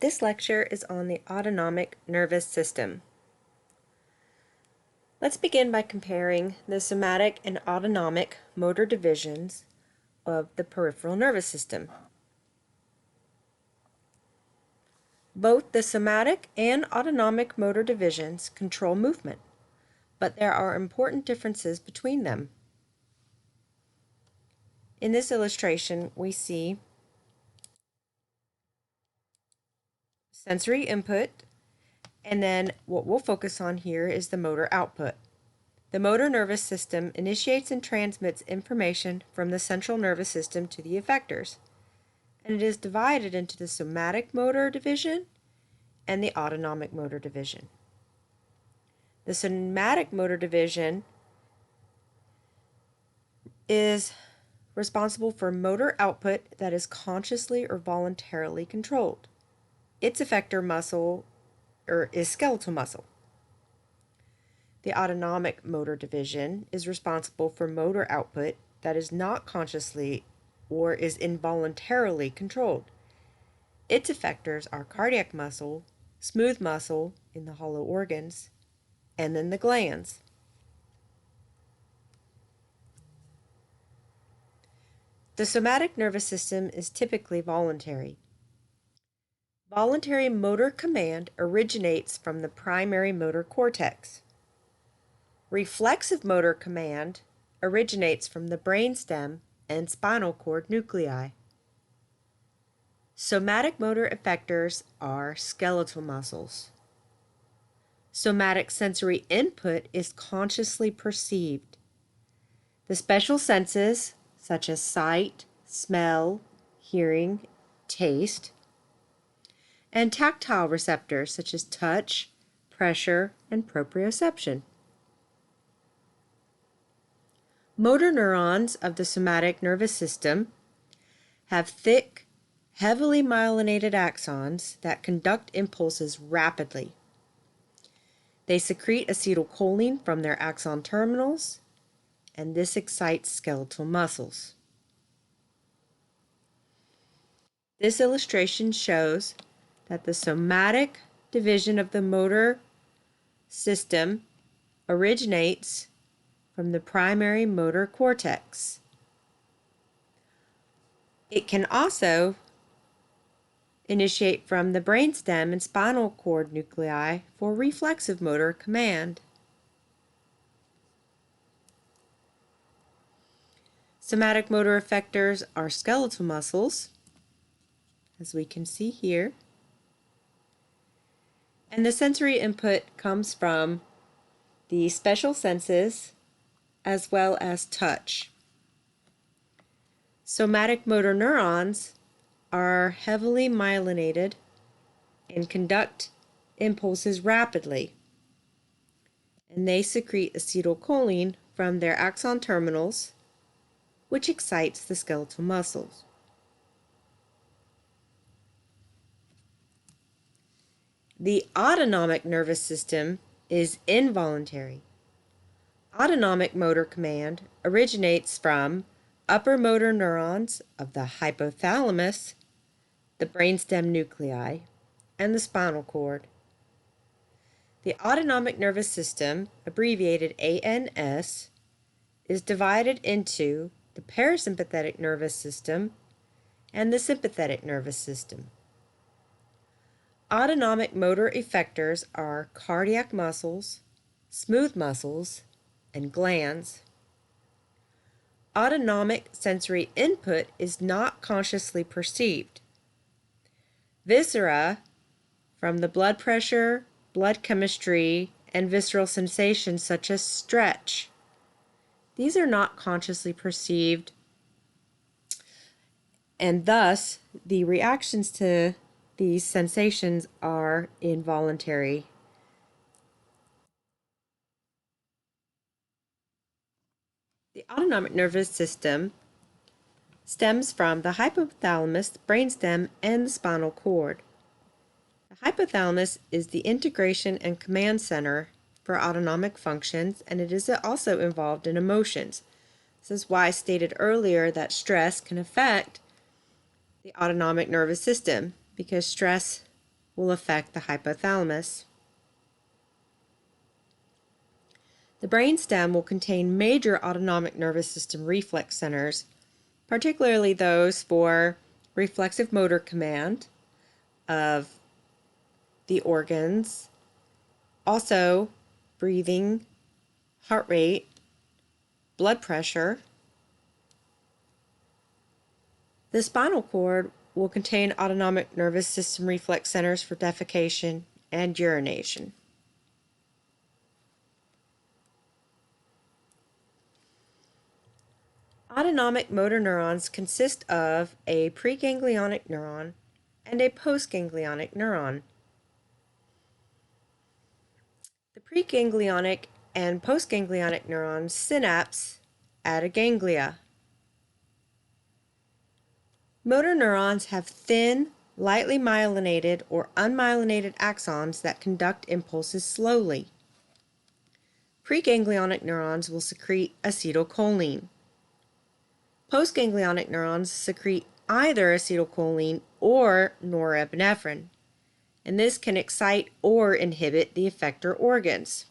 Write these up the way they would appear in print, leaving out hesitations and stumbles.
This lecture is on the autonomic nervous system. Let's begin by comparing the somatic and autonomic motor divisions of the peripheral nervous system. Both the somatic and autonomic motor divisions control movement, but there are important differences between them. In this illustration, we see sensory input, and then what we'll focus on here is the motor output. The motor nervous system initiates and transmits information from the central nervous system to the effectors, and it is divided into the somatic motor division and the autonomic motor division. The somatic motor division is responsible for motor output that is consciously or voluntarily controlled. Its effector muscle is skeletal muscle. The autonomic motor division is responsible for motor output that is not consciously or is involuntarily controlled. Its effectors are cardiac muscle, smooth muscle in the hollow organs, and then the glands. The somatic nervous system is typically voluntary. Voluntary motor command originates from the primary motor cortex. Reflexive motor command originates from the brainstem and spinal cord nuclei. Somatic motor effectors are skeletal muscles. Somatic sensory input is consciously perceived. The special senses, such as sight, smell, hearing, taste, and tactile receptors, such as touch, pressure, and proprioception. Motor neurons of the somatic nervous system have thick, heavily myelinated axons that conduct impulses rapidly. They secrete acetylcholine from their axon terminals, and this excites skeletal muscles. This illustration shows that the somatic division of the motor system originates from the primary motor cortex. It can also initiate from the brainstem and spinal cord nuclei for reflexive motor command. Somatic motor effectors are skeletal muscles, as we can see here. And the sensory input comes from the special senses as well as touch. Somatic motor neurons are heavily myelinated and conduct impulses rapidly, and they secrete acetylcholine from their axon terminals, which excites the skeletal muscles. The autonomic nervous system is involuntary. Autonomic motor command originates from upper motor neurons of the hypothalamus, the brainstem nuclei, and the spinal cord. The autonomic nervous system, abbreviated ANS, is divided into the parasympathetic nervous system and the sympathetic nervous system. Autonomic motor effectors are cardiac muscles, smooth muscles, and glands. Autonomic sensory input is not consciously perceived. Viscera, from the blood pressure, blood chemistry, and visceral sensations such as stretch. These are not consciously perceived, and thus the reactions to these sensations are involuntary. The autonomic nervous system stems from the hypothalamus, brainstem, and the spinal cord. The hypothalamus is the integration and command center for autonomic functions, and it is also involved in emotions. This is why I stated earlier that stress can affect the autonomic nervous system, because stress will affect the hypothalamus. The brainstem will contain major autonomic nervous system reflex centers, particularly those for reflexive motor command of the organs, also breathing, heart rate, blood pressure. The spinal cord will contain autonomic nervous system reflex centers for defecation and urination. Autonomic motor neurons consist of a preganglionic neuron and a postganglionic neuron. The preganglionic and postganglionic neurons synapse at a ganglia. Motor neurons have thin, lightly myelinated or unmyelinated axons that conduct impulses slowly. Preganglionic neurons will secrete acetylcholine. Postganglionic neurons secrete either acetylcholine or norepinephrine, and this can excite or inhibit the effector organs.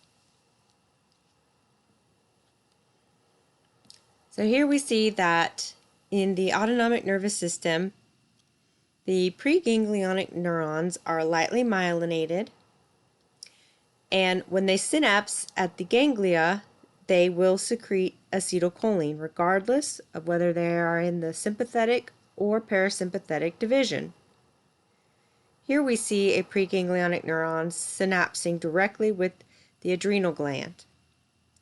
So here we see that in the autonomic nervous system, the preganglionic neurons are lightly myelinated, and when they synapse at the ganglia, they will secrete acetylcholine regardless of whether they are in the sympathetic or parasympathetic division. Here we see a preganglionic neuron synapsing directly with the adrenal gland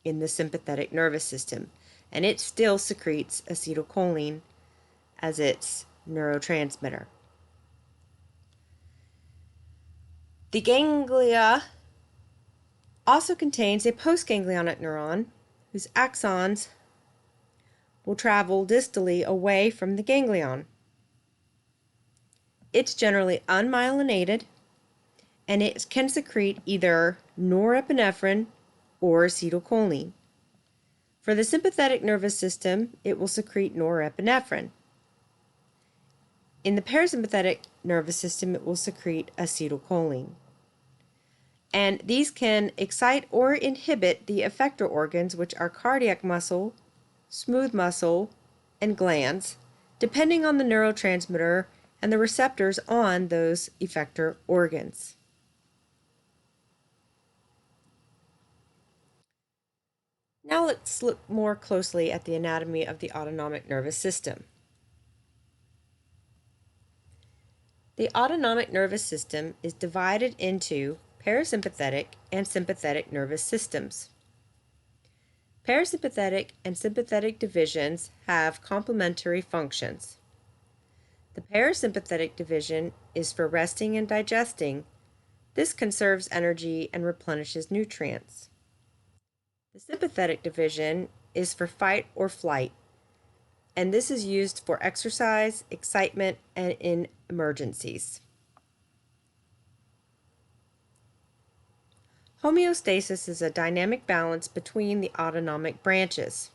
in the sympathetic nervous system, and it still secretes acetylcholine as its neurotransmitter. The ganglia also contains a postganglionic neuron whose axons will travel distally away from the ganglion. It's generally unmyelinated, and it can secrete either norepinephrine or acetylcholine. For the sympathetic nervous system, it will secrete norepinephrine. In the parasympathetic nervous system, it will secrete acetylcholine. And these can excite or inhibit the effector organs, which are cardiac muscle, smooth muscle, and glands, depending on the neurotransmitter and the receptors on those effector organs. Now let's look more closely at the anatomy of the autonomic nervous system. The autonomic nervous system is divided into parasympathetic and sympathetic nervous systems. Parasympathetic and sympathetic divisions have complementary functions. The parasympathetic division is for resting and digesting. This conserves energy and replenishes nutrients. The sympathetic division is for fight or flight, and this is used for exercise, excitement, and in emergencies. Homeostasis is a dynamic balance between the autonomic branches.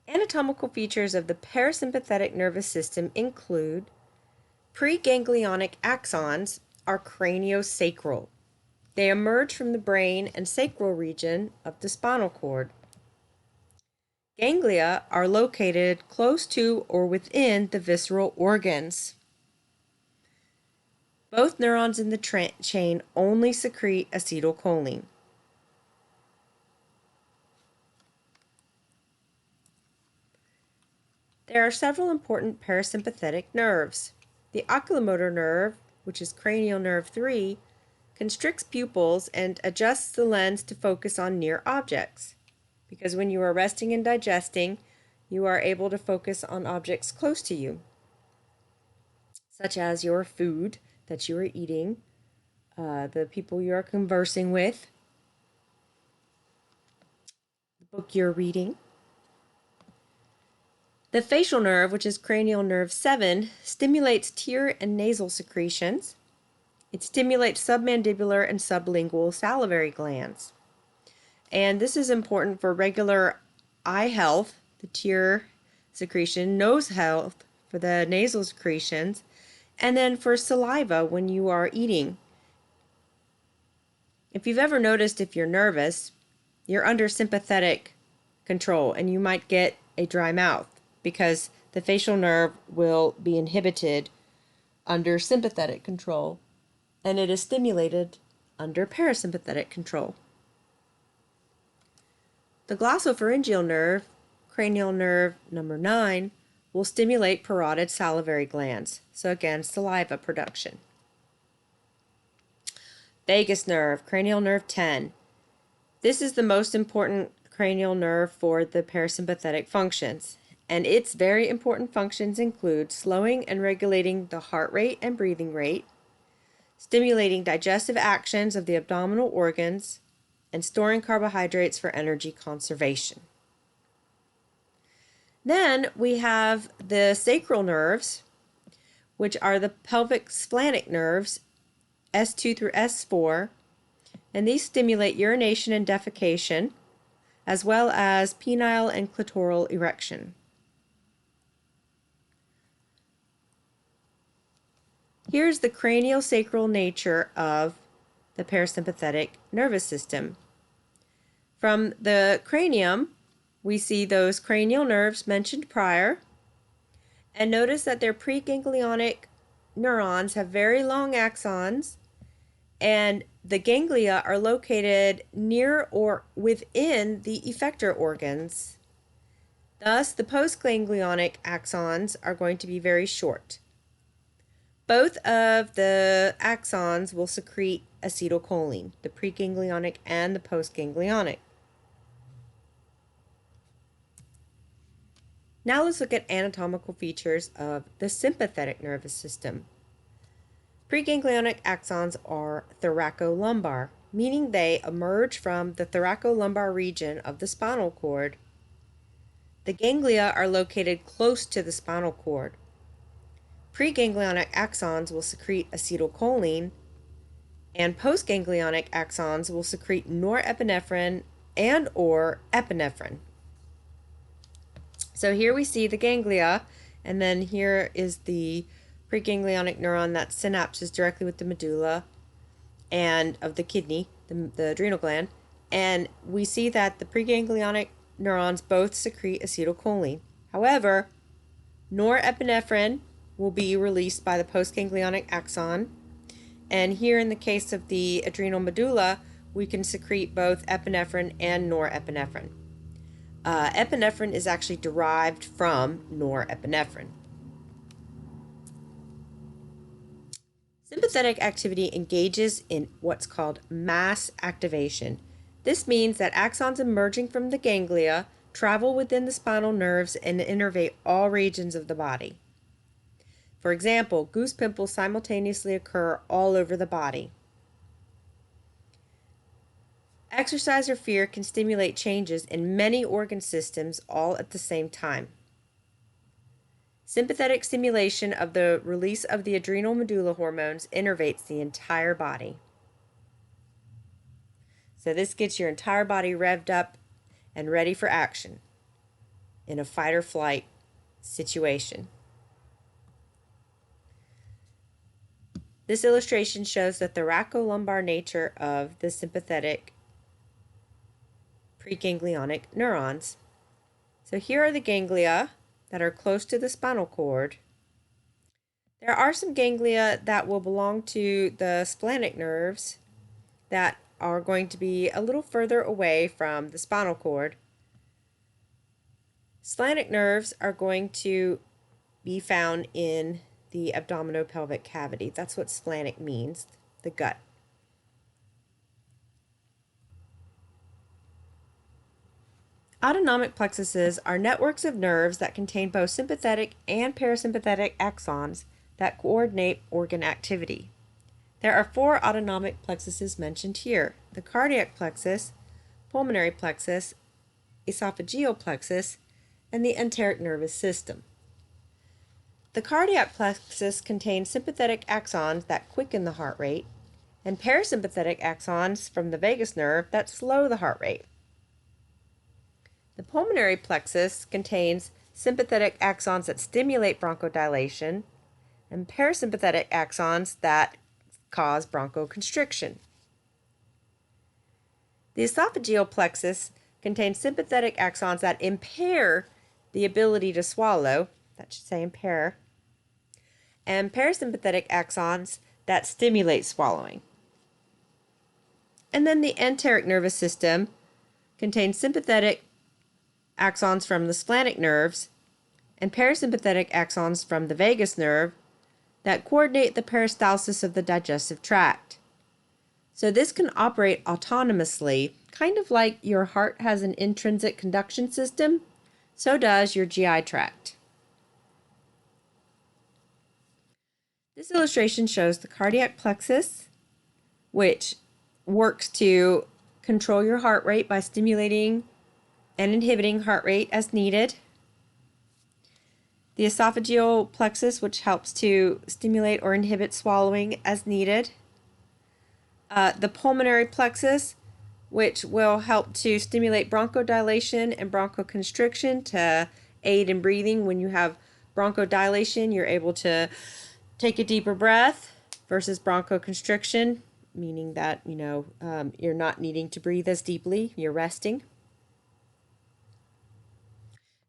Anatomical features of the parasympathetic nervous system include preganglionic axons are craniosacral. They emerge from the brain and sacral region of the spinal cord. Ganglia are located close to or within the visceral organs. Both neurons in the chain only secrete acetylcholine. There are several important parasympathetic nerves. The oculomotor nerve, which is cranial nerve 3, constricts pupils and adjusts the lens to focus on near objects. Because when you are resting and digesting, you are able to focus on objects close to you, such as your food that you are eating, the people you are conversing with, the book you're reading. The facial nerve, which is cranial nerve 7, stimulates tear and nasal secretions. It stimulates submandibular and sublingual salivary glands. And this is important for regular eye health. The tear secretion, nose health for the nasal secretions, and then for saliva when you are eating. If you've ever noticed if you're nervous, you're under sympathetic control and you might get a dry mouth because the facial nerve will be inhibited under sympathetic control and it is stimulated under parasympathetic control. The glossopharyngeal nerve, cranial nerve number 9, will stimulate parotid salivary glands. So again, saliva production. Vagus nerve, cranial nerve 10. This is the most important cranial nerve for the parasympathetic functions, and its very important functions include slowing and regulating the heart rate and breathing rate, stimulating digestive actions of the abdominal organs, and storing carbohydrates for energy conservation. Then we have the sacral nerves, which are the pelvic splanchnic nerves, S2 through S4, and these stimulate urination and defecation, as well as penile and clitoral erection. Here's the craniosacral nature of the parasympathetic nervous system. From the cranium, we see those cranial nerves mentioned prior, and notice that their preganglionic neurons have very long axons, and the ganglia are located near or within the effector organs. Thus, the postganglionic axons are going to be very short. Both of the axons will secrete acetylcholine, the preganglionic and the postganglionic. Now let's look at anatomical features of the sympathetic nervous system. Preganglionic axons are thoracolumbar, meaning they emerge from the thoracolumbar region of the spinal cord. The ganglia are located close to the spinal cord. Preganglionic axons will secrete acetylcholine, and postganglionic axons will secrete norepinephrine and or epinephrine. So here we see the ganglia, and then here is the preganglionic neuron that synapses directly with the medulla and of the kidney, the adrenal gland, and we see that the preganglionic neurons both secrete acetylcholine. However, norepinephrine will be released by the postganglionic axon, and here in the case of the adrenal medulla, we can secrete both epinephrine and norepinephrine. Epinephrine is actually derived from norepinephrine. Sympathetic activity engages in what's called mass activation. This means that axons emerging from the ganglia travel within the spinal nerves and innervate all regions of the body. For example, goose pimples simultaneously occur all over the body. Exercise or fear can stimulate changes in many organ systems all at the same time. Sympathetic stimulation of the release of the adrenal medulla hormones innervates the entire body. So this gets your entire body revved up and ready for action in a fight or flight situation. This illustration shows the thoracolumbar nature of the sympathetic preganglionic neurons. So here are the ganglia that are close to the spinal cord. There are some ganglia that will belong to the splanchnic nerves that are going to be a little further away from the spinal cord. Splanchnic nerves are going to be found in the abdominopelvic cavity. That's what splanchnic means, the gut. Autonomic plexuses are networks of nerves that contain both sympathetic and parasympathetic axons that coordinate organ activity. There are 4 autonomic plexuses mentioned here: the cardiac plexus, pulmonary plexus, esophageal plexus, and the enteric nervous system. The cardiac plexus contains sympathetic axons that quicken the heart rate, and parasympathetic axons from the vagus nerve that slow the heart rate. The pulmonary plexus contains sympathetic axons that stimulate bronchodilation, and parasympathetic axons that cause bronchoconstriction. The esophageal plexus contains sympathetic axons that impair the ability to swallow, that should say impair, and parasympathetic axons that stimulate swallowing. And then the enteric nervous system contains sympathetic axons from the splenic nerves and parasympathetic axons from the vagus nerve that coordinate the peristalsis of the digestive tract. So this can operate autonomously, kind of like your heart has an intrinsic conduction system, so does your GI tract. This illustration shows the cardiac plexus, which works to control your heart rate by stimulating and inhibiting heart rate as needed. The esophageal plexus, which helps to stimulate or inhibit swallowing as needed. The pulmonary plexus, which will help to stimulate bronchodilation and bronchoconstriction to aid in breathing. When you have bronchodilation, you're able to take a deeper breath versus bronchoconstriction, meaning that, you're not needing to breathe as deeply, you're resting.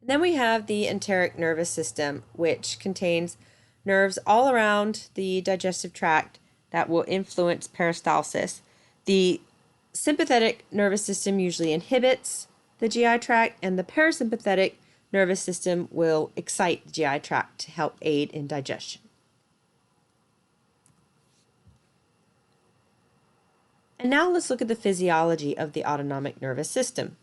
Then we have the enteric nervous system, which contains nerves all around the digestive tract that will influence peristalsis. The sympathetic nervous system usually inhibits the GI tract, and the parasympathetic nervous system will excite the GI tract to help aid in digestion. And now let's look at the physiology of the autonomic nervous system.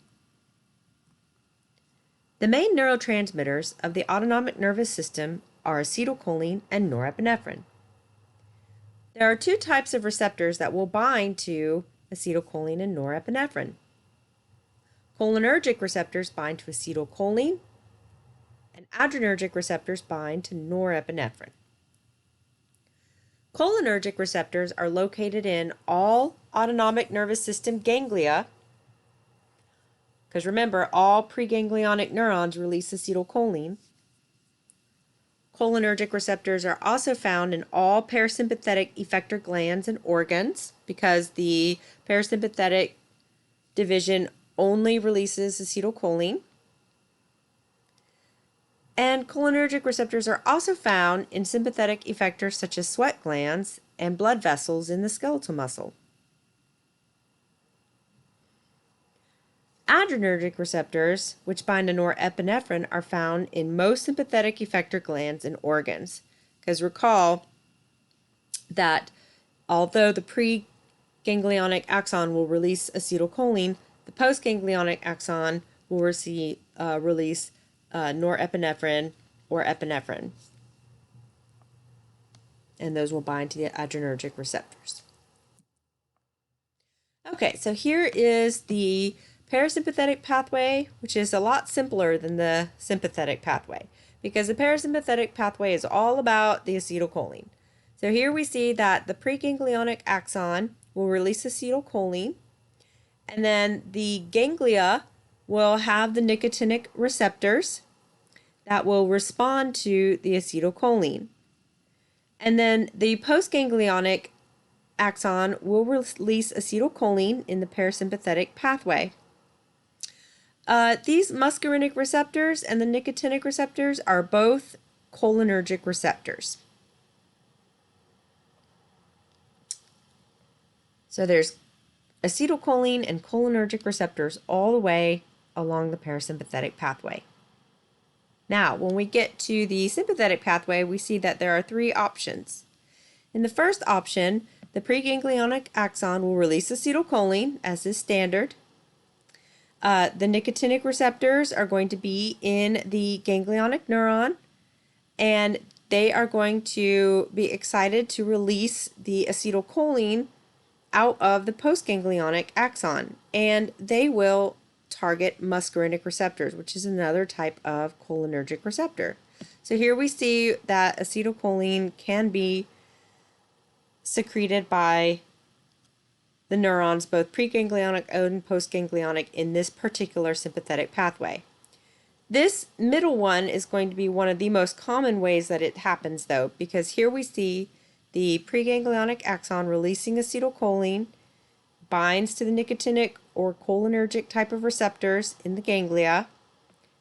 The main neurotransmitters of the autonomic nervous system are acetylcholine and norepinephrine. There are two types of receptors that will bind to acetylcholine and norepinephrine. Cholinergic receptors bind to acetylcholine, and adrenergic receptors bind to norepinephrine. Cholinergic receptors are located in all autonomic nervous system ganglia, because remember, all preganglionic neurons release acetylcholine. Cholinergic receptors are also found in all parasympathetic effector glands and organs, because the parasympathetic division only releases acetylcholine. And cholinergic receptors are also found in sympathetic effectors such as sweat glands and blood vessels in the skeletal muscle. Adrenergic receptors, which bind to norepinephrine, are found in most sympathetic effector glands and organs. Because recall that although the pre-ganglionic axon will release acetylcholine, the post-ganglionic axon will release norepinephrine or epinephrine. And those will bind to the adrenergic receptors. Okay, so here is the parasympathetic pathway, which is a lot simpler than the sympathetic pathway, because the parasympathetic pathway is all about the acetylcholine. So here we see that the preganglionic axon will release acetylcholine, and then the ganglia will have the nicotinic receptors that will respond to the acetylcholine. And then the postganglionic axon will release acetylcholine in the parasympathetic pathway. These muscarinic receptors and the nicotinic receptors are both cholinergic receptors. So there's acetylcholine and cholinergic receptors all the way along the parasympathetic pathway. Now, when we get to the sympathetic pathway, we see that there are three options. In the first option, the preganglionic axon will release acetylcholine, as is standard. The nicotinic receptors are going to be in the ganglionic neuron, and they are going to be excited to release the acetylcholine out of the postganglionic axon, and they will target muscarinic receptors, which is another type of cholinergic receptor. So here we see that acetylcholine can be secreted by the neurons, both preganglionic and postganglionic, in this particular sympathetic pathway. This middle one is going to be one of the most common ways that it happens, though, because here we see the preganglionic axon releasing acetylcholine, binds to the nicotinic or cholinergic type of receptors in the ganglia,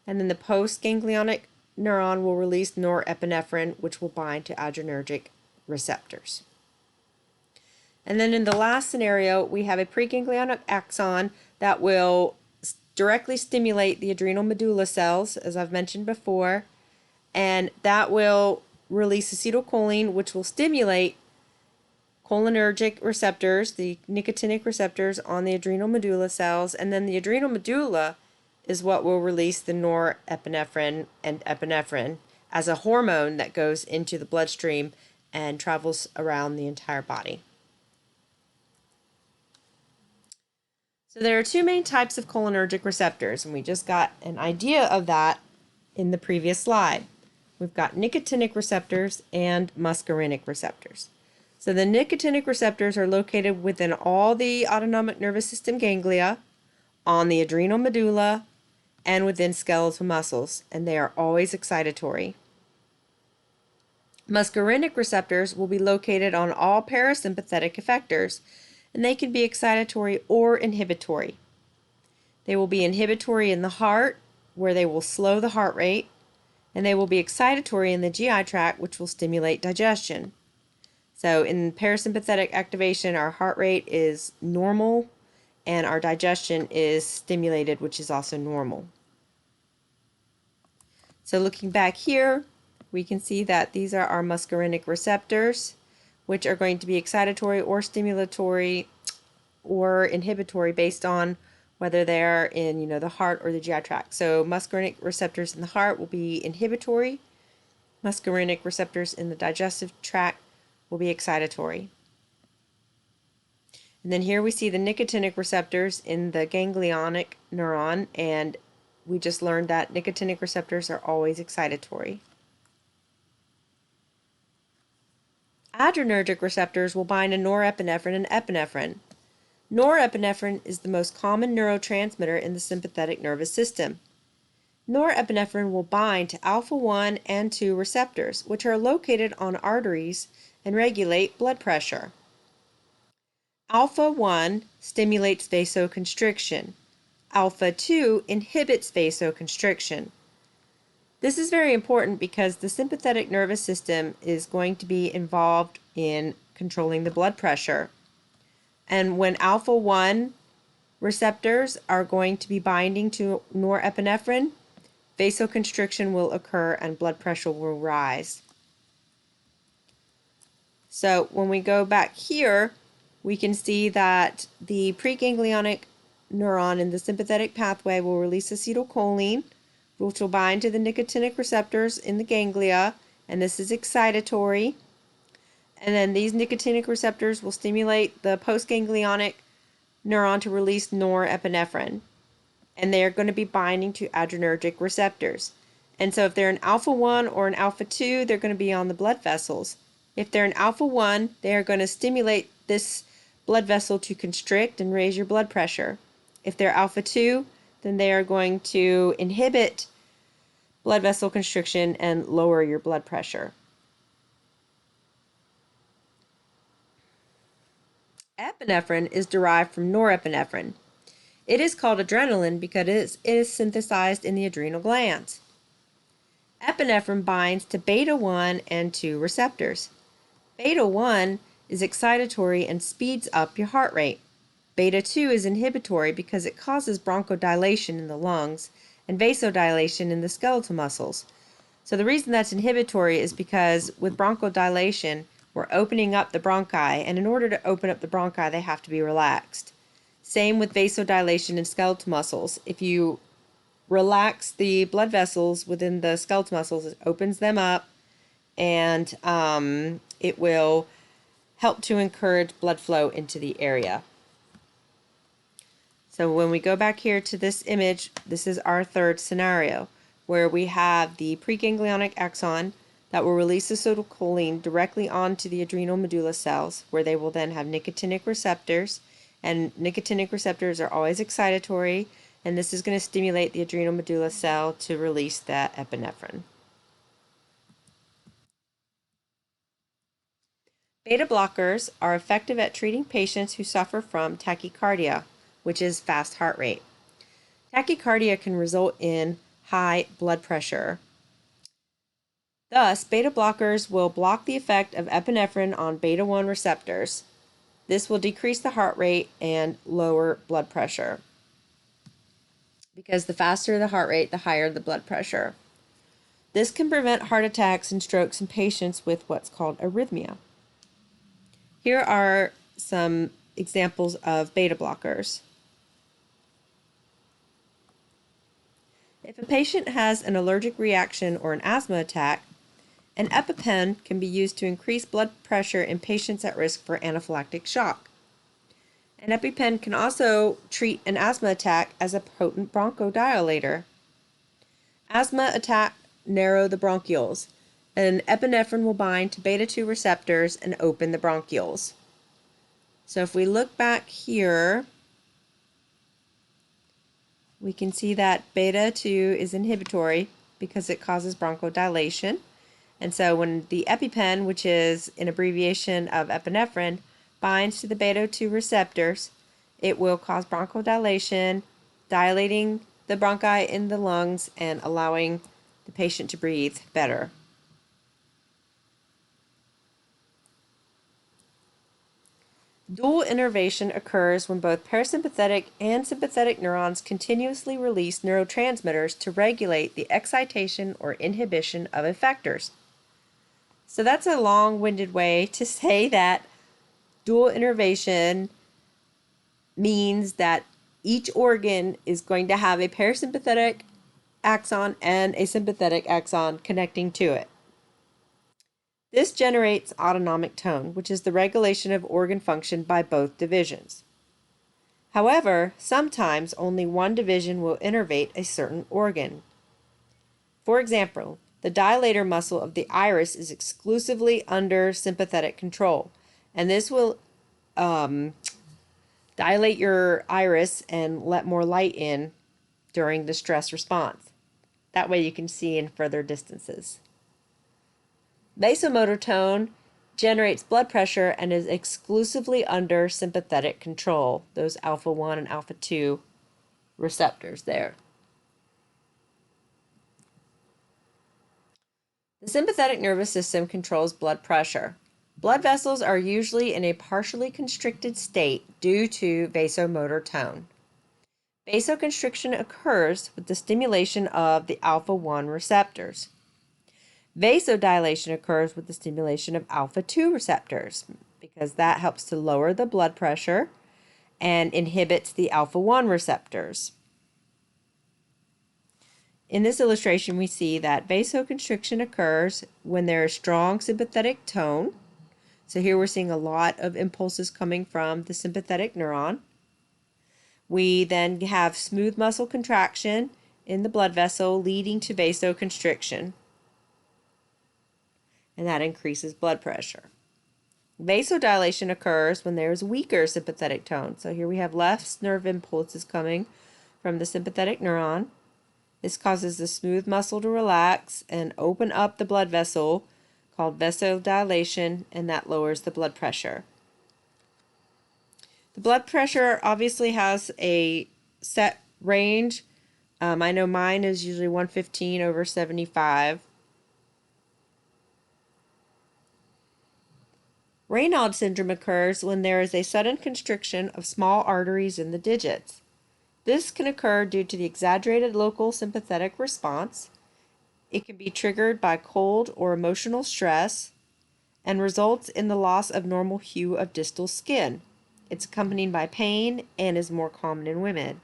and then the postganglionic neuron will release norepinephrine, which will bind to adrenergic receptors. And then in the last scenario, we have a preganglionic axon that will directly stimulate the adrenal medulla cells, as I've mentioned before, and that will release acetylcholine, which will stimulate cholinergic receptors, the nicotinic receptors on the adrenal medulla cells, and then the adrenal medulla is what will release the norepinephrine and epinephrine as a hormone that goes into the bloodstream and travels around the entire body. So there are two main types of cholinergic receptors, and we just got an idea of that in the previous slide. We've got nicotinic receptors and muscarinic receptors. So the nicotinic receptors are located within all the autonomic nervous system ganglia, on the adrenal medulla, and within skeletal muscles, and they are always excitatory. Muscarinic receptors will be located on all parasympathetic effectors, and they can be excitatory or inhibitory. They will be inhibitory in the heart, where they will slow the heart rate, and they will be excitatory in the GI tract, which will stimulate digestion. So in parasympathetic activation, our heart rate is normal, and our digestion is stimulated, which is also normal. So looking back here, we can see that these are our muscarinic receptors, which are going to be excitatory or stimulatory or inhibitory based on whether they're in the heart or the GI tract. So muscarinic receptors in the heart will be inhibitory. Muscarinic receptors in the digestive tract will be excitatory. And then here we see the nicotinic receptors in the ganglionic neuron, and we just learned that nicotinic receptors are always excitatory. Adrenergic receptors will bind to norepinephrine and epinephrine. Norepinephrine is the most common neurotransmitter in the sympathetic nervous system. Norepinephrine will bind to alpha-1 and 2 receptors, which are located on arteries and regulate blood pressure. Alpha-1 stimulates vasoconstriction. Alpha-2 inhibits vasoconstriction. This is very important because the sympathetic nervous system is going to be involved in controlling the blood pressure. And when alpha-1 receptors are going to be binding to norepinephrine, vasoconstriction will occur and blood pressure will rise. So when we go back here, we can see that the preganglionic neuron in the sympathetic pathway will release acetylcholine, which will bind to the nicotinic receptors in the ganglia, and this is excitatory. And then these nicotinic receptors will stimulate the postganglionic neuron to release norepinephrine, and they are going to be binding to adrenergic receptors. And so if they're an alpha-1 or an alpha-2, they're going to be on the blood vessels. If they're an alpha-1, they are going to stimulate this blood vessel to constrict and raise your blood pressure. If they're alpha-2, then they are going to inhibit blood vessel constriction and lower your blood pressure. Epinephrine is derived from norepinephrine. It is called adrenaline because it is synthesized in the adrenal glands. Epinephrine binds to beta-1 and 2 receptors. Beta-1 is excitatory and speeds up your heart rate. Beta-2 is inhibitory because it causes bronchodilation in the lungs and vasodilation in the skeletal muscles. So the reason that's inhibitory is because with bronchodilation, we're opening up the bronchi, and in order to open up the bronchi, they have to be relaxed. Same with vasodilation in skeletal muscles. If you relax the blood vessels within the skeletal muscles, it opens them up, and it will help to encourage blood flow into the area. So when we go back here to this image, this is our third scenario, where we have the preganglionic axon that will release acetylcholine directly onto the adrenal medulla cells, where they will then have nicotinic receptors, and nicotinic receptors are always excitatory, and this is going to stimulate the adrenal medulla cell to release that epinephrine. Beta blockers are effective at treating patients who suffer from tachycardia, which is fast heart rate. Tachycardia can result in high blood pressure. Thus, beta blockers will block the effect of epinephrine on beta 1 receptors. This will decrease the heart rate and lower blood pressure, because the faster the heart rate, the higher the blood pressure. This can prevent heart attacks and strokes in patients with what's called arrhythmia. Here are some examples of beta blockers. If a patient has an allergic reaction or an asthma attack, an EpiPen can be used to increase blood pressure in patients at risk for anaphylactic shock. An EpiPen can also treat an asthma attack as a potent bronchodilator. Asthma attacks narrow the bronchioles. An epinephrine will bind to beta 2 receptors and open the bronchioles. So if we look back here, we can see that beta 2 is inhibitory because it causes bronchodilation. And so when the EpiPen, which is an abbreviation of epinephrine, binds to the beta 2 receptors, it will cause bronchodilation, dilating the bronchi in the lungs and allowing the patient to breathe better. Dual innervation occurs when both parasympathetic and sympathetic neurons continuously release neurotransmitters to regulate the excitation or inhibition of effectors. So that's a long-winded way to say that dual innervation means that each organ is going to have a parasympathetic axon and a sympathetic axon connecting to it. This generates autonomic tone, which is the regulation of organ function by both divisions. However, sometimes only one division will innervate a certain organ. For example, the dilator muscle of the iris is exclusively under sympathetic control, and this will dilate your iris and let more light in during the stress response. That way you can see in further distances. Vasomotor tone generates blood pressure and is exclusively under sympathetic control, those alpha 1 and alpha 2 receptors there. The sympathetic nervous system controls blood pressure. Blood vessels are usually in a partially constricted state due to vasomotor tone. Vasoconstriction occurs with the stimulation of the alpha 1 receptors. Vasodilation occurs with the stimulation of alpha 2 receptors because that helps to lower the blood pressure and inhibits the alpha 1 receptors. In this illustration, we see that vasoconstriction occurs when there is strong sympathetic tone. So here we're seeing a lot of impulses coming from the sympathetic neuron. We then have smooth muscle contraction in the blood vessel leading to vasoconstriction, and that increases blood pressure. Vasodilation occurs when there is weaker sympathetic tone. So here we have less nerve impulses coming from the sympathetic neuron. This causes the smooth muscle to relax and open up the blood vessel, called vasodilation, and that lowers the blood pressure. The blood pressure obviously has a set range. I know mine is usually 115/75. Reynold syndrome occurs when there is a sudden constriction of small arteries in the digits. This can occur due to the exaggerated local sympathetic response. It can be triggered by cold or emotional stress and results in the loss of normal hue of distal skin. It's accompanied by pain and is more common in women.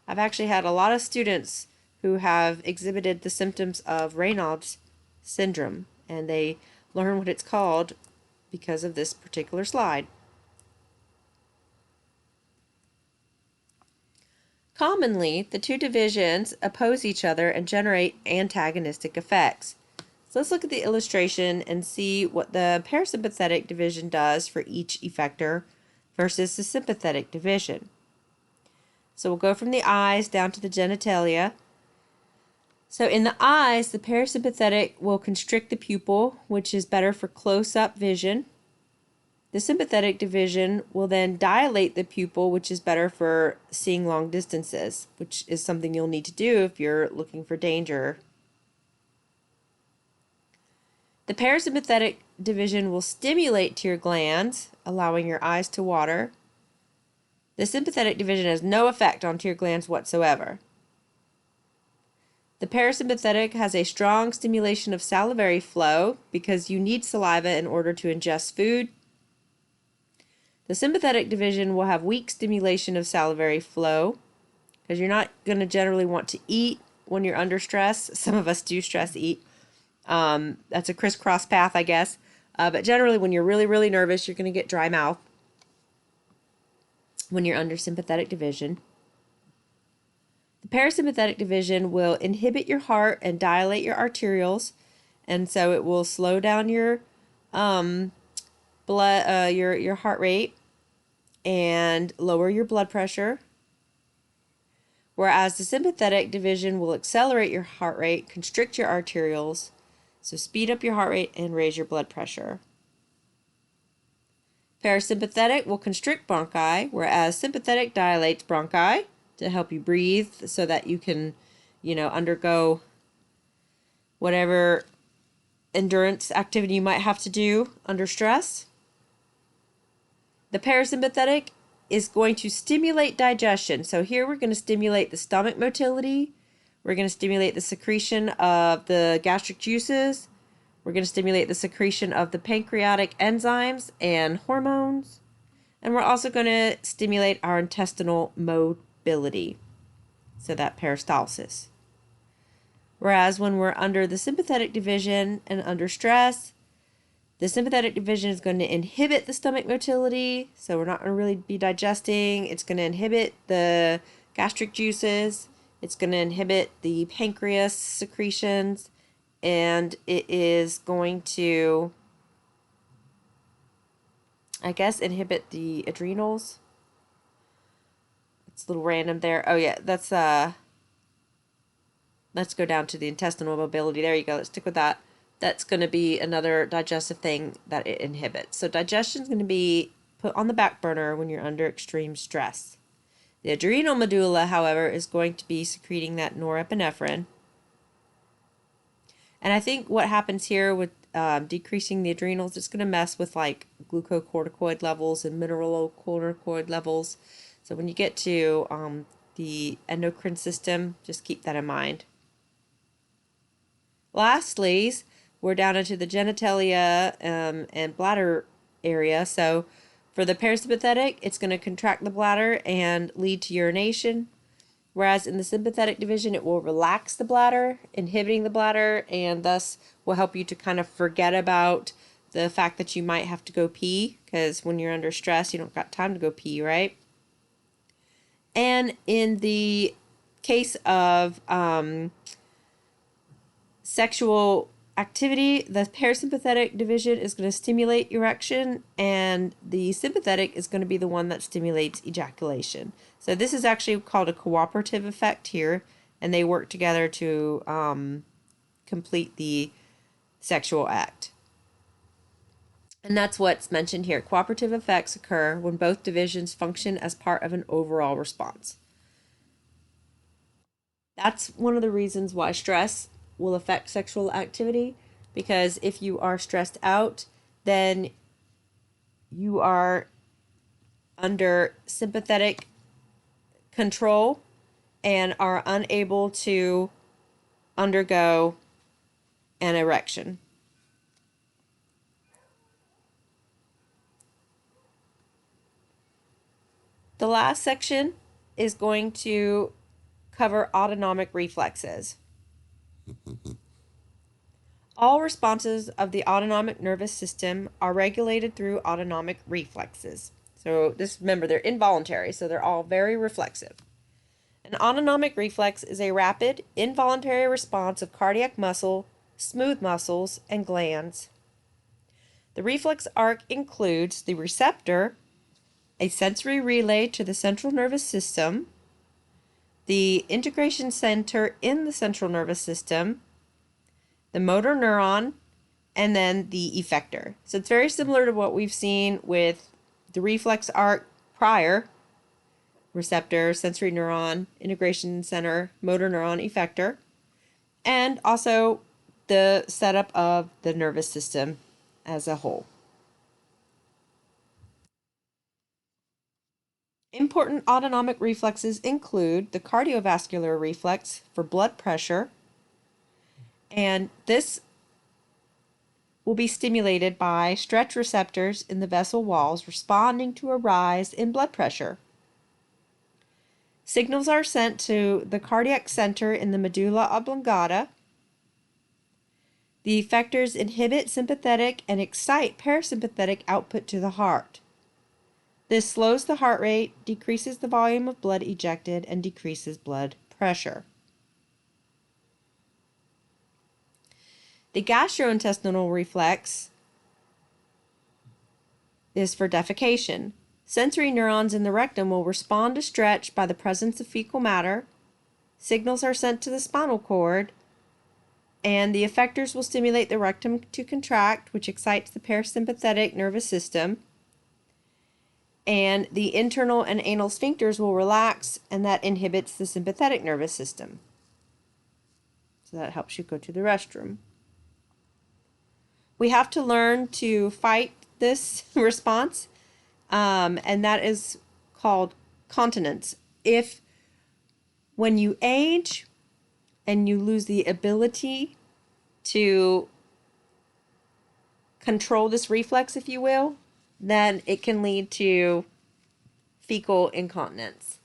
I've actually had a lot of students who have exhibited the symptoms of Reynold syndrome, and they learn what it's called because of this particular slide. Commonly, the two divisions oppose each other and generate antagonistic effects. So let's look at the illustration and see what the parasympathetic division does for each effector versus the sympathetic division. So we'll go from the eyes down to the genitalia. So in the eyes, the parasympathetic will constrict the pupil, which is better for close-up vision. The sympathetic division will then dilate the pupil, which is better for seeing long distances, which is something you'll need to do if you're looking for danger. The parasympathetic division will stimulate tear glands, allowing your eyes to water. The sympathetic division has no effect on tear glands whatsoever. The parasympathetic has a strong stimulation of salivary flow because you need saliva in order to ingest food. The sympathetic division will have weak stimulation of salivary flow because you're not going to generally want to eat when you're under stress. Some of us do stress eat. That's a crisscross path, I guess. But generally, when you're really, really nervous, you're going to get dry mouth when you're under sympathetic division. The parasympathetic division will inhibit your heart and dilate your arterioles, and so it will slow down your your heart rate and lower your blood pressure. Whereas the sympathetic division will accelerate your heart rate, constrict your arterioles, so speed up your heart rate and raise your blood pressure. Parasympathetic will constrict bronchi, whereas sympathetic dilates bronchi to help you breathe so that you can, undergo whatever endurance activity you might have to do under stress. The parasympathetic is going to stimulate digestion. So here we're going to stimulate the stomach motility. We're going to stimulate the secretion of the gastric juices. We're going to stimulate the secretion of the pancreatic enzymes and hormones. And we're also going to stimulate our intestinal motility, so that peristalsis. Whereas when we're under the sympathetic division and under stress, the sympathetic division is going to inhibit the stomach motility, so we're not going to really be digesting. It's going to inhibit the gastric juices. It's going to inhibit the pancreas secretions, and it is going to, inhibit the adrenals. It's a little random there. Oh yeah, let's go down to the intestinal mobility. There you go. Let's stick with that. That's going to be another digestive thing that it inhibits. So digestion is going to be put on the back burner when you're under extreme stress. The adrenal medulla, however, is going to be secreting that norepinephrine. And I think what happens here with decreasing the adrenals, it's going to mess with like glucocorticoid levels and mineralocorticoid levels. So when you get to the endocrine system, just keep that in mind. Lastly, we're down into the genitalia and bladder area. So for the parasympathetic, it's going to contract the bladder and lead to urination. Whereas in the sympathetic division, it will relax the bladder, inhibiting the bladder, and thus will help you to kind of forget about the fact that you might have to go pee, because when you're under stress, you don't got time to go pee, right? And in the case of sexual activity, the parasympathetic division is going to stimulate erection, and the sympathetic is going to be the one that stimulates ejaculation. So this is actually called a cooperative effect here, and they work together to complete the sexual act. And that's what's mentioned here. Cooperative effects occur when both divisions function as part of an overall response. That's one of the reasons why stress will affect sexual activity, because if you are stressed out, then you are under sympathetic control and are unable to undergo an erection. The last section is going to cover autonomic reflexes. All responses of the autonomic nervous system are regulated through autonomic reflexes. So remember, they're involuntary, so they're all very reflexive. An autonomic reflex is a rapid, involuntary response of cardiac muscle, smooth muscles, and glands. The reflex arc includes the receptor, a sensory relay to the central nervous system, the integration center in the central nervous system, the motor neuron, and then the effector. So it's very similar to what we've seen with the reflex arc prior: receptor, sensory neuron, integration center, motor neuron, effector, and also the setup of the nervous system as a whole. Important autonomic reflexes include the cardiovascular reflex for blood pressure, and this will be stimulated by stretch receptors in the vessel walls responding to a rise in blood pressure. Signals are sent to the cardiac center in the medulla oblongata. The effectors inhibit sympathetic and excite parasympathetic output to the heart. This slows the heart rate, decreases the volume of blood ejected, and decreases blood pressure. The gastrointestinal reflex is for defecation. Sensory neurons in the rectum will respond to stretch by the presence of fecal matter. Signals are sent to the spinal cord, and the effectors will stimulate the rectum to contract, which excites the parasympathetic nervous system. And the internal and anal sphincters will relax, and that inhibits the sympathetic nervous system. So that helps you go to the restroom. We have to learn to fight this response, and that is called continence. If when you age and you lose the ability to control this reflex, if you will, then it can lead to fecal incontinence.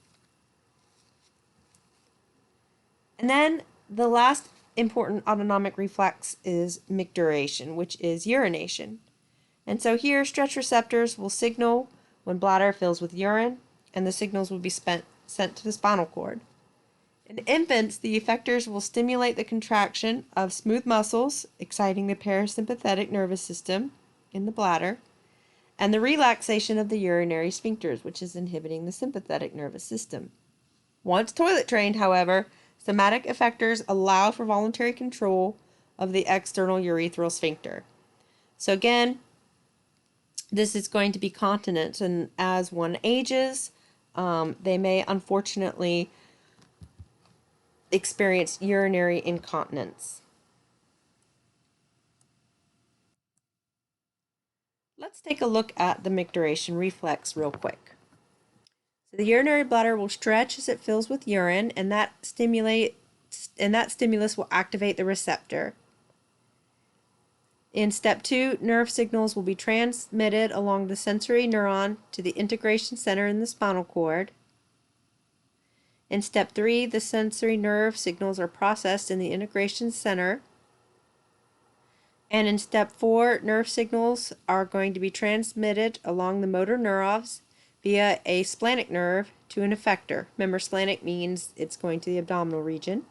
And then the last important autonomic reflex is micturition, which is urination. And so here, stretch receptors will signal when bladder fills with urine, and the signals will be sent to the spinal cord. In infants, the effectors will stimulate the contraction of smooth muscles, exciting the parasympathetic nervous system in the bladder, and the relaxation of the urinary sphincters, which is inhibiting the sympathetic nervous system. Once toilet trained, however, somatic effectors allow for voluntary control of the external urethral sphincter. So again, this is going to be continence, and as one ages, they may unfortunately experience urinary incontinence. Let's take a look at the micturition reflex real quick. So the urinary bladder will stretch as it fills with urine, and that stimulus will activate the receptor. In step 2, nerve signals will be transmitted along the sensory neuron to the integration center in the spinal cord. In step 3, the sensory nerve signals are processed in the integration center. And in step 4, nerve signals are going to be transmitted along the motor neurons via a splenic nerve to an effector. Remember, splenic means it's going to the abdominal region.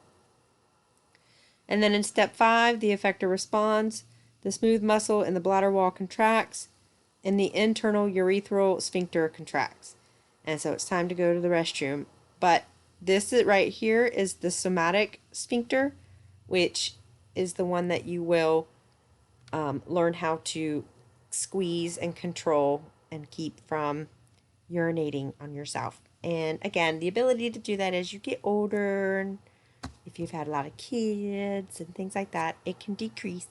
And then in step 5, the effector responds, the smooth muscle in the bladder wall contracts, and the internal urethral sphincter contracts. And so it's time to go to the restroom. But this right here is the somatic sphincter, which is the one that you will learn how to squeeze and control and keep from urinating on yourself. And again, the ability to do that as you get older, and if you've had a lot of kids and things like that, it can decrease.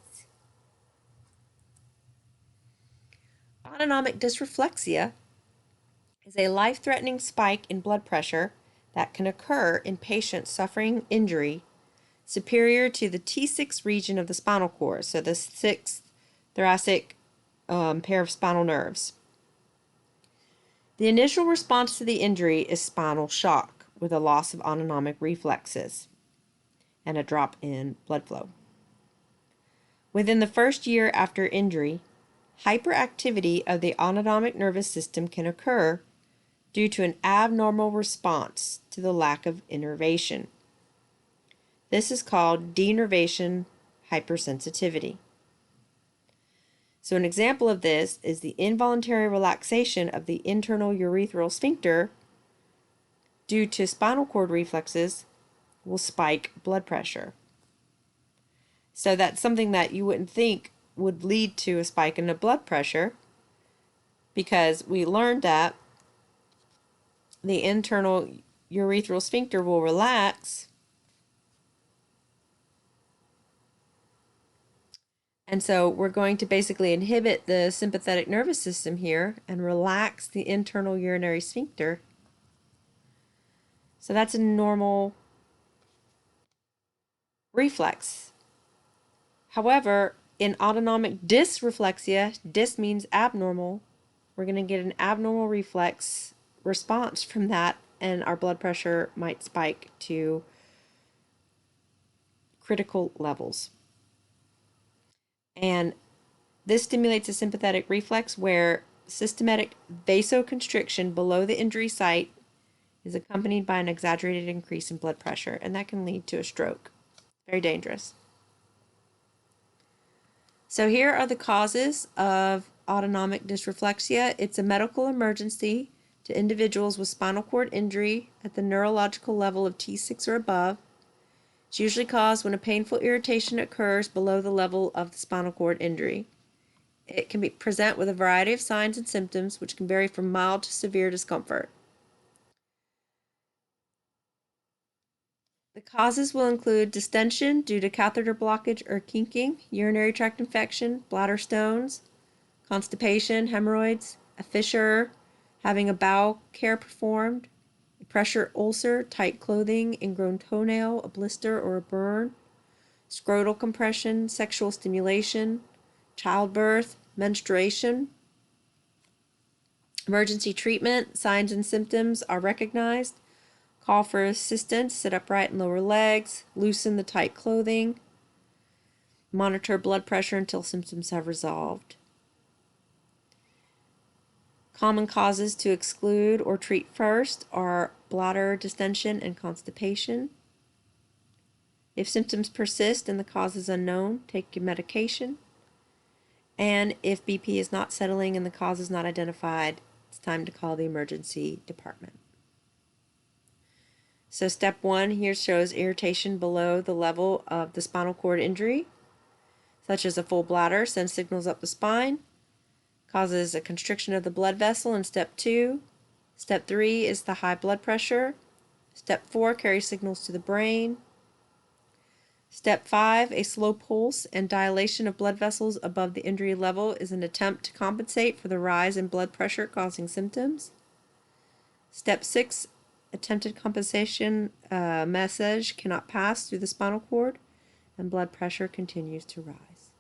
Autonomic dysreflexia is a life-threatening spike in blood pressure that can occur in patients suffering injury superior to the T6 region of the spinal cord, so the 6th thoracic pair of spinal nerves. The initial response to the injury is spinal shock with a loss of autonomic reflexes and a drop in blood flow. Within the first year after injury, hyperactivity of the autonomic nervous system can occur due to an abnormal response to the lack of innervation. This is called Denervation Hypersensitivity. So an example of this is the involuntary relaxation of the internal urethral sphincter due to spinal cord reflexes will spike blood pressure. So that's something that you wouldn't think would lead to a spike in the blood pressure, because we learned that the internal urethral sphincter will relax, and so we're going to basically inhibit the sympathetic nervous system here and relax the internal urinary sphincter. So that's a normal reflex. However, in autonomic dysreflexia, dys means abnormal, we're going to get an abnormal reflex response from that, and our blood pressure might spike to critical levels. And this stimulates a sympathetic reflex where systematic vasoconstriction below the injury site is accompanied by an exaggerated increase in blood pressure, and that can lead to a stroke. Very dangerous. So here are the causes of autonomic dysreflexia. It's a medical emergency to individuals with spinal cord injury at the neurological level of T6 or above. It's usually caused when a painful irritation occurs below the level of the spinal cord injury. It can present with a variety of signs and symptoms, which can vary from mild to severe discomfort. The causes will include distension due to catheter blockage or kinking, urinary tract infection, bladder stones, constipation, hemorrhoids, a fissure, having a bowel care performed, a pressure ulcer, tight clothing, ingrown toenail, a blister or a burn, scrotal compression, sexual stimulation, childbirth, menstruation. Emergency treatment, signs and symptoms are recognized. Call for assistance, sit upright and lower legs, loosen the tight clothing, monitor blood pressure until symptoms have resolved. Common causes to exclude or treat first are bladder distension and constipation. If symptoms persist and the cause is unknown, take your medication. And if BP is not settling and the cause is not identified, it's time to call the emergency department. So step 1 here shows irritation below the level of the spinal cord injury, such as a full bladder, sends signals up the spine, causes a constriction of the blood vessel in step 2. Step 3 is the high blood pressure. Step 4 carries signals to the brain. Step 5, a slow pulse and dilation of blood vessels above the injury level is an attempt to compensate for the rise in blood pressure causing symptoms. Step 6, attempted compensation message cannot pass through the spinal cord and blood pressure continues to rise.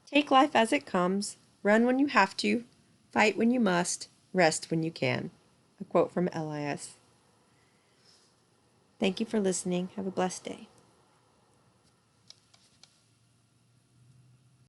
Take life as it comes, run when you have to, fight when you must, rest when you can. A quote from LIS. Thank you for listening. Have a blessed day.